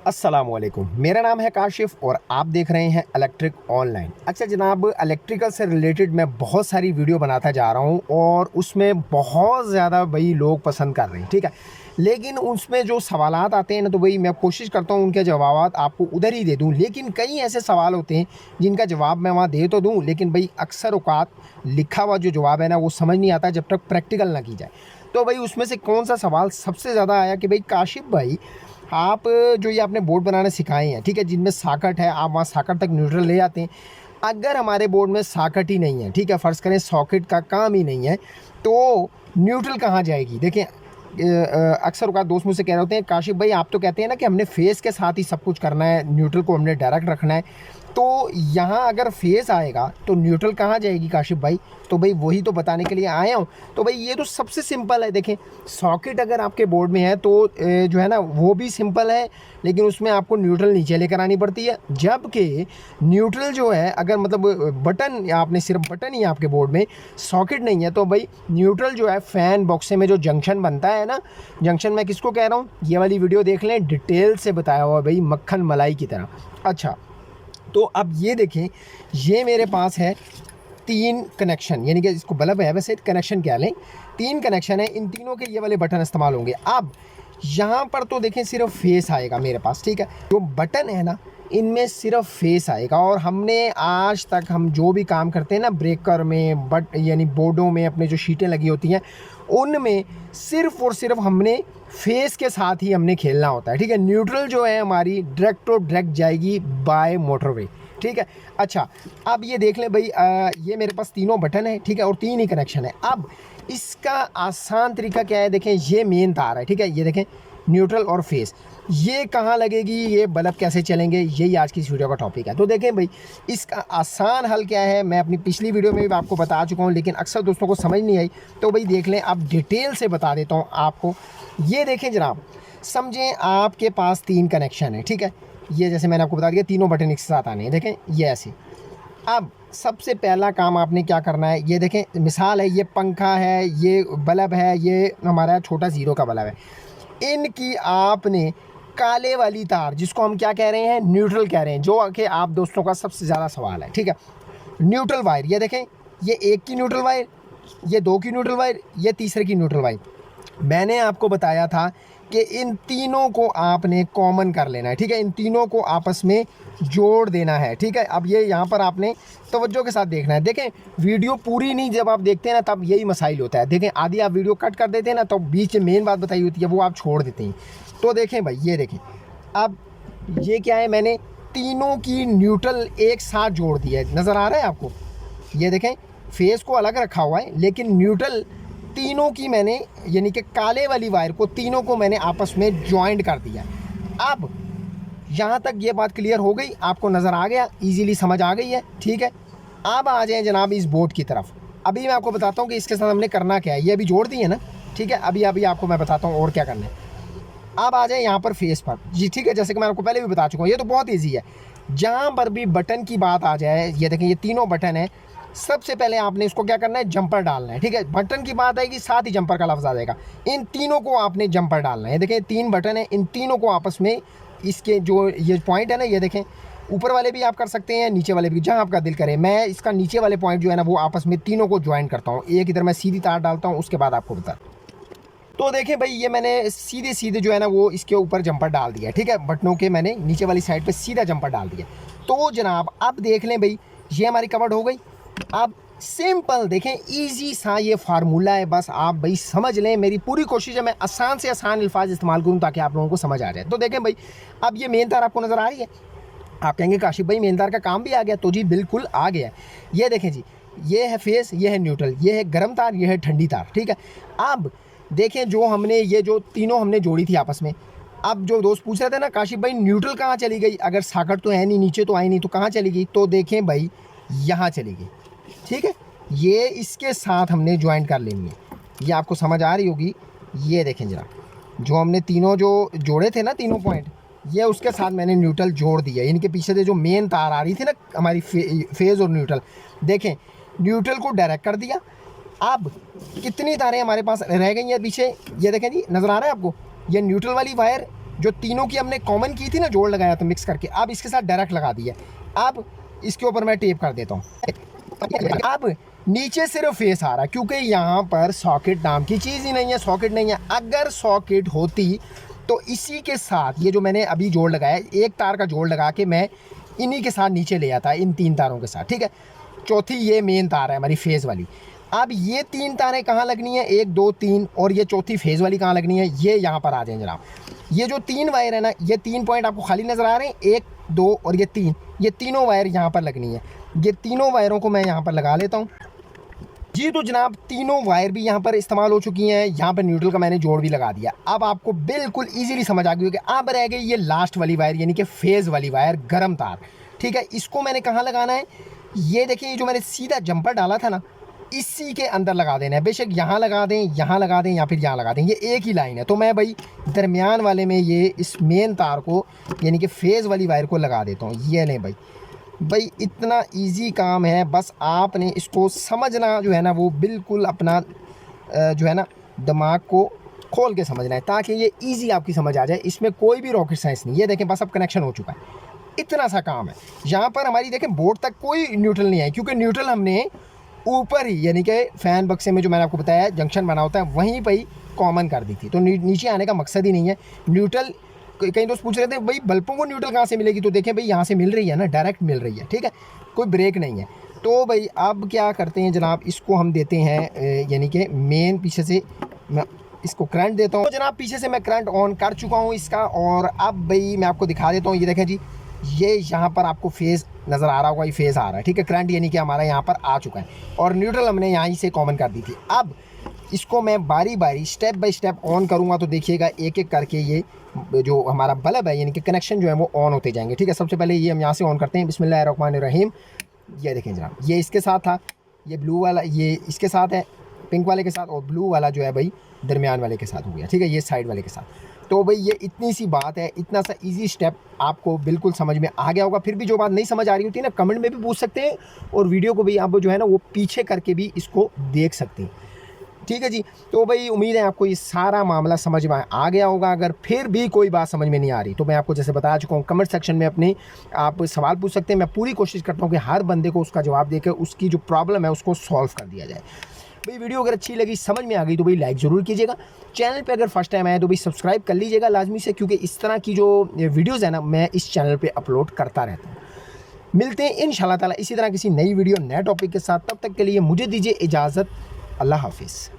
अस्सलामुअलैकुम, मेरा नाम है काशिफ और आप देख रहे हैं इलेक्ट्रिक ऑनलाइन। अच्छा जनाब, इलेक्ट्रिकल से रिलेटेड मैं बहुत सारी वीडियो बनाता जा रहा हूं और उसमें बहुत ज़्यादा भाई लोग पसंद कर रहे हैं, ठीक है। लेकिन उसमें जो सवालात आते हैं ना, तो भाई मैं कोशिश करता हूं उनके जवाब आपको उधर ही दे दूं। लेकिन कई ऐसे सवाल होते हैं जिनका जवाब मैं वहाँ दे तो दूँ, लेकिन भाई अक्सर औकात लिखा हुआ जो जवाब है ना वो समझ नहीं आता जब तक प्रैक्टिकल ना की जाए। तो भाई उसमें से कौन सा सवाल सबसे ज़्यादा आया कि भाई काशिफ भाई, आप जो ये आपने बोर्ड बनाने सिखाए हैं, ठीक है, जिनमें सॉकेट है, आप वहाँ सॉकेट तक न्यूट्रल ले आते हैं। अगर हमारे बोर्ड में सॉकेट ही नहीं है, ठीक है, फ़र्ज़ करें सॉकेट का काम ही नहीं है, तो न्यूट्रल कहाँ जाएगी? देखें, अक्सर औक़ात दोस्त मुझसे कह रहे होते हैं, काशिफ भाई आप तो कहते हैं ना कि हमने फेस के साथ ही सब कुछ करना है, न्यूट्रल को हमने डायरेक्ट रखना है, तो यहाँ अगर फेस आएगा तो न्यूट्रल कहाँ जाएगी काशिफ भाई? तो भाई वही तो बताने के लिए आया हूँ। तो भाई ये तो सबसे सिंपल है। देखें, सॉकेट अगर आपके बोर्ड में है तो जो है ना वो भी सिंपल है, लेकिन उसमें आपको न्यूट्रल नीचे लेकर आनी पड़ती है। जबकि न्यूट्रल जो है, अगर मतलब बटन, या आपने सिर्फ बटन ही आपके बोर्ड में, सॉकेट नहीं है, तो भाई न्यूट्रल जो है फ़ैन बॉक्से में जो जंक्शन बनता है ना, जंक्शन मैं किसको कह रहा हूँ, ये वाली वीडियो देख लें, डिटेल से बताया हुआ भाई, मक्खन मलाई की तरह। अच्छा, तो अब ये देखें, ये मेरे पास है 3 कनेक्शन, यानी कि इसको बल्ब है, वैसे कनेक्शन क्या लें, 3 कनेक्शन है, इन तीनों के ये वाले बटन इस्तेमाल होंगे। अब यहाँ पर तो देखें सिर्फ फेस आएगा मेरे पास, ठीक है, जो बटन है ना इनमें सिर्फ फेस आएगा। और हमने आज तक हम जो भी काम करते हैं ना ब्रेकर में, यानी बोर्डों में अपने जो शीटें लगी होती हैं उनमें सिर्फ और सिर्फ हमने फेस के साथ ही हमने खेलना होता है, ठीक है। न्यूट्रल जो है हमारी डायरेक्ट तो डायरेक्ट जाएगी बाय मोटरवे, ठीक है। अच्छा, अब ये देख लें भाई, ये मेरे पास तीनों बटन है, ठीक है, और 3 ही कनेक्शन है। अब इसका आसान तरीका क्या है, देखें ये मेन तार है, ठीक है, ये देखें न्यूट्रल और फेस, ये कहाँ लगेगी, ये बल्ब कैसे चलेंगे, यही आज की इस वीडियो का टॉपिक है। तो देखें भाई, इसका आसान हल क्या है, मैं अपनी पिछली वीडियो में भी आपको बता चुका हूँ, लेकिन अक्सर दोस्तों को समझ नहीं आई। तो भाई देख लें, अब डिटेल से बता देता हूँ आपको। ये देखें जनाब, समझें आपके पास 3 कनेक्शन है, ठीक है, ये जैसे मैंने आपको बता दिया, तीनों बटन एक साथ आने हैं, देखें ये ऐसे। अब सबसे पहला काम आपने क्या करना है, ये देखें मिसाल है, ये पंखा है, ये बल्ब है, ये हमारा छोटा ज़ीरो का बल्ब है। इनकी आपने काले वाली तार, जिसको हम क्या कह रहे हैं, न्यूट्रल कह रहे हैं, जो कि आप दोस्तों का सबसे ज़्यादा सवाल है, ठीक है। न्यूट्रल वायर, ये देखें, ये 1 की न्यूट्रल वायर, ये 2 की न्यूट्रल वायर, ये तीसरे की न्यूट्रल वायर। मैंने आपको बताया था कि इन तीनों को आपने कॉमन कर लेना है, ठीक है, इन तीनों को आपस में जोड़ देना है, ठीक है। अब ये यहाँ पर आपने तवज्जो के साथ देखना है। देखें, वीडियो पूरी नहीं जब आप देखते हैं ना तब यही मसाइल होता है। देखें, आधी आप वीडियो कट कर देते हैं ना, तो बीच में मेन बात बताई होती है वो आप छोड़ देते हैं। तो देखें भाई, ये देखें, अब ये क्या है, मैंने तीनों की न्यूट्रल एक साथ जोड़ दिया है, नज़र आ रहा है आपको। ये देखें, फेस को अलग रखा हुआ है, लेकिन न्यूट्रल तीनों की मैंने, यानी कि काले वाली वायर को तीनों को मैंने आपस में ज्वाइंट कर दिया। अब यहाँ तक ये बात क्लियर हो गई, आपको नज़र आ गया, इजीली समझ आ गई है, ठीक है। अब आ जाएं जनाब इस बोर्ड की तरफ। अभी मैं आपको बताता हूँ कि इसके साथ हमने करना क्या है। ये अभी जोड़ दी है ना, ठीक है, अभी आपको मैं बताता हूँ और क्या करना है। अब आ जाए यहाँ पर फेस पर जी, ठीक है, जैसे कि मैं आपको पहले भी बता चुका हूँ, ये तो बहुत ईजी है। जहाँ पर भी बटन की बात आ जाए, ये देखें, ये तीनों बटन है, सबसे पहले आपने इसको क्या करना है, जंपर डालना है, ठीक है। बटन की बात आएगी, साथ ही जंपर का लफ्ज़ आ जाएगा। इन तीनों को आपने जंपर डालना है। देखें 3 बटन है, इन तीनों को आपस में, इसके जो ये पॉइंट है ना, ये देखें, ऊपर वाले भी आप कर सकते हैं, नीचे वाले भी, जहाँ आपका दिल करे। मैं इसका नीचे वाले पॉइंट जो है ना वो आपस में तीनों को ज्वाइन करता हूँ। एक इधर मैं सीधी तार डालता हूँ, उसके बाद आपको बता। तो देखें भाई, ये मैंने सीधे सीधे जो है ना वो इसके ऊपर जंपर डाल दिया, ठीक है, बटनों के मैंने नीचे वाली साइड पे सीधा जंपर डाल दिया। तो जनाब अब देख लें भाई, ये हमारी कवर्ड हो गई। अब सिंपल देखें, इजी सा ये फार्मूला है, बस आप भाई समझ लें। मेरी पूरी कोशिश है मैं आसान से आसान अल्फाज इस्तेमाल करूँ ताकि आप लोगों को समझ आ जाए। तो देखें भाई, अब ये मेन तार आपको नज़र आ रही है। आप कहेंगे काशिफ भाई मेन तार का काम भी आ गया, तो जी बिल्कुल आ गया। ये देखें जी, ये है फेस, ये है न्यूट्रल, ये है गर्म तार, ये है ठंडी तार, ठीक है। अब देखें, जो हमने ये जो तीनों हमने जोड़ी थी आपस में, अब जो दोस्त पूछ रहे थे ना काशिफ भाई न्यूट्रल कहाँ चली गई, अगर सॉकेट तो है नहीं, नीचे तो आई नहीं, तो कहाँ चली गई, तो देखें भाई यहाँ चली गई, ठीक है। ये इसके साथ हमने ज्वाइंट कर लेनी है, ये आपको समझ आ रही होगी। ये देखें जरा, जो हमने तीनों जो जोड़े थे ना, तीनों पॉइंट, ये उसके साथ मैंने न्यूट्रल जोड़ दिया। इनके पीछे से जो मेन तार आ रही थी ना हमारी फेज़ और न्यूट्रल, देखें न्यूट्रल को डायरेक्ट कर दिया। अब कितनी तारें हमारे पास रह गई हैं पीछे, ये देखें जी, नज़र आ रहा है आपको, ये न्यूट्रल वाली वायर जो तीनों की हमने कॉमन की थी ना, जोड़ लगाया था मिक्स करके, अब इसके साथ डायरेक्ट लगा दिया। अब इसके ऊपर मैं टेप कर देता हूँ। अब नीचे सिर्फ फेस आ रहा है क्योंकि यहाँ पर सॉकेट नाम की चीज़ ही नहीं है, सॉकेट नहीं है। अगर सॉकेट होती तो इसी के साथ ये जो मैंने अभी जोड़ लगाया, एक तार का जोड़ लगा के मैं इन्हीं के साथ नीचे ले आता, इन 3 तारों के साथ, ठीक है। चौथी ये मेन तार है हमारी फेज़ वाली। अब ये 3 तारें कहाँ लगनी है, 1 2 3, और ये चौथी फेज़ वाली कहाँ लगनी है, ये यहाँ पर आ जाए जनाब। ये जो 3 वायर है ना, ये 3 पॉइंट आपको खाली नज़र आ रहे हैं, 1 2 और ये 3, ये तीनों वायर यहाँ पर लगनी है। ये तीनों वायरों को मैं यहाँ पर लगा लेता हूँ जी। तो जनाब तीनों वायर भी यहाँ पर इस्तेमाल हो चुकी हैं। यहाँ पर न्यूट्रल का मैंने जोड़ भी लगा दिया। अब आपको बिल्कुल इजीली समझ आ गई होगी। अब रह गई ये लास्ट वाली वायर, यानी कि फेज़ वाली वायर, गर्म तार, ठीक है। इसको मैंने कहाँ लगाना है, ये देखिए, जो मैंने सीधा जंपर डाला था ना, इसी के अंदर लगा देना है। बेशक यहाँ लगा दें, यहाँ लगा दें, या फिर यहाँ लगा दें, ये एक ही लाइन है। तो मैं भाई दरमियान वाले में ये इस मेन तार को, यानी कि फेज़ वाली वायर को लगा देता हूँ। ये नहीं भाई इतना इजी काम है। बस आपने इसको समझना जो है ना, वो बिल्कुल अपना जो है ना दिमाग को खोल के समझना है, ताकि ये इजी आपकी समझ आ जाए। इसमें कोई भी रॉकेट साइंस नहीं। ये देखें, बस अब कनेक्शन हो चुका है, इतना सा काम है। यहाँ पर हमारी देखें बोर्ड तक कोई न्यूट्रल नहीं है, क्योंकि न्यूट्रल हमने ऊपर ही, यानी कि फ़ैन बक्से में जो मैंने आपको बताया जंक्शन बना होता है, वहीं पर ही कॉमन कर दी थी। तो नीचे आने का मकसद ही नहीं है न्यूट्रल। कई दोस्त पूछ रहे थे भाई बल्बों को न्यूट्रल कहाँ से मिलेगी, तो देखें भाई यहाँ से मिल रही है ना, डायरेक्ट मिल रही है, ठीक है, कोई ब्रेक नहीं है। तो भाई अब क्या करते हैं जनाब, इसको हम देते हैं यानी कि मेन पीछे से मैं इसको करंट देता हूँ। तो जनाब पीछे से मैं करंट ऑन कर चुका हूँ इसका, और अब भाई मैं आपको दिखा देता हूँ। ये देखें जी, ये यहाँ पर आपको फेज़ नज़र आ रहा होगा, ये फेज़ आ रहा है, ठीक है। करंट यानी कि हमारा यहाँ पर आ चुका है, और न्यूट्रल हमने यहाँ से कॉमन कर दी थी। अब इसको मैं बारी बारी स्टेप बाय स्टेप ऑन करूँगा, तो देखिएगा एक एक करके ये जो हमारा बल्ब है, यानी कि कनेक्शन जो है वो ऑन होते जाएंगे, ठीक है। सबसे पहले ये हम यहाँ से ऑन करते हैं, बिस्मिल्लाहिर्रहमानिर्रहीम। ये देखें जनाब, ये इसके साथ था, ये ब्लू वाला ये इसके साथ है, पिंक वाले के साथ, और ब्लू वाला जो है भाई दरमियान वाले के साथ हो गया, ठीक है, ये साइड वाले के साथ। तो भाई ये इतनी सी बात है, इतना सा इजी स्टेप आपको बिल्कुल समझ में आ गया होगा। फिर भी जो बात नहीं समझ आ रही होती है ना, कमेंट में भी पूछ सकते हैं, और वीडियो को भी आप जो है ना वो पीछे करके भी इसको देख सकते हैं, ठीक है जी। तो भाई उम्मीद है आपको ये सारा मामला समझ में आ गया होगा। अगर फिर भी कोई बात समझ में नहीं आ रही, तो मैं आपको जैसे बता चुका हूँ, कमेंट सेक्शन में अपने आप सवाल पूछ सकते हैं। मैं पूरी कोशिश करता हूँ कि हर बंदे को उसका जवाब देकर उसकी जो प्रॉब्लम है उसको सॉल्व कर दिया जाए। भाई वीडियो अगर अच्छी लगी, समझ में आ गई, तो भाई लाइक ज़रूर कीजिएगा। चैनल पे अगर फर्स्ट टाइम आए तो भाई सब्सक्राइब कर लीजिएगा लाजमी से, क्योंकि इस तरह की जो वीडियोज़ है ना, मैं इस चैनल पर अपलोड करता रहता हूँ। मिलते हैं इंशाल्लाह ताला इसी तरह किसी नई वीडियो नए टॉपिक के साथ। तब तक के लिए मुझे दीजिए इजाज़त। अल्लाह हाफिज़।